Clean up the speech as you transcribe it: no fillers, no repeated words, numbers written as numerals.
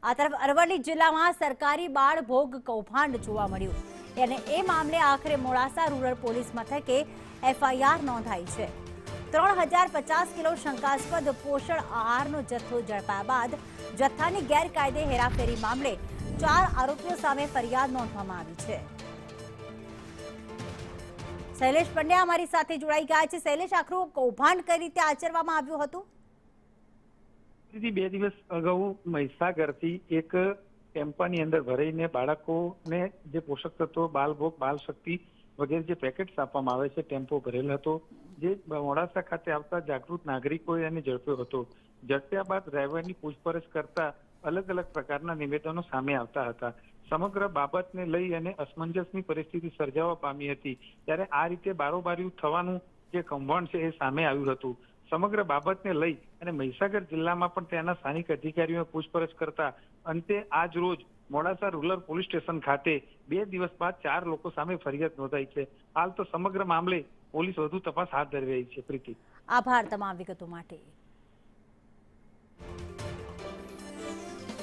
આ તરફ અરવલ્લી જિલ્લામાં સરકારી બાળ ભોગ કૌભાંડ જોવા મળ્યું અને એ મામલે આખરે મોડાસા રૂરલ પોલીસ મથકે એફઆઈઆર નોંધાઈ છે। 3050 કિલો શંકાસ્પદ પોષણ આહારનો જથ્થો ઝડપાયા બાદ જથ્થાની ગેરકાયદે હેરાફેરી મામલે 4 આરોપીઓ સામે ફરિયાદ નોંધવામાં આવી છે। શૈલેષ પંડ્યા અમારી સાથે જોડાઈ ગયા છે। શૈલેષ, આખરું કૌભાંડ કઈ રીતે આચરવામાં આવ્યું હતું? 2 દિવસ અગાઉ મહીસાગરથી એક ટેમ્પાની અંદર ભરાઈને બાળકોને જે પોષક તત્વો બાલભોગ બાલશક્તિ વગેરે જે પેકેટ્સ આપવામાં આવે છે ટેમ્પો ભરેલ હતો, જે મોડાસા ખાતે આવતા જાગૃત નાગરિકોએ એને ઝડપ્યો હતો। ઝડપ્યા બાદ ડ્રાઈવરની પૂછપરછ કરતા અલગ અલગ પ્રકારના નિવેદનો સામે આવતા હતા। સમગ્ર બાબતને લઈ અને અસમંજસની પરિસ્થિતિ સર્જાવા પામી હતી। ત્યારે આ રીતે બારોબારી થવાનું જે કૌભાંડ છે એ સામે આવ્યું હતું। સમગ્ર બાબતને લઈ અને મહીસાગર જિલ્લામાં પણ ત્યાંના સ્થાનિક અધિકારીઓએ પૂછપરછ કરતા અંતે આજ રોજ મોડાસા રૂરલ પોલીસ સ્ટેશન ખાતે 2 દિવસ બાદ 4 લોકો સામે ફરિયાદ નોંધાઈ છે। હાલ તો સમગ્ર મામલે પોલીસ વધુ તપાસ હાથ ધરી રહી છે। પ્રીતિ, આભાર તમામ વિગતો માટે।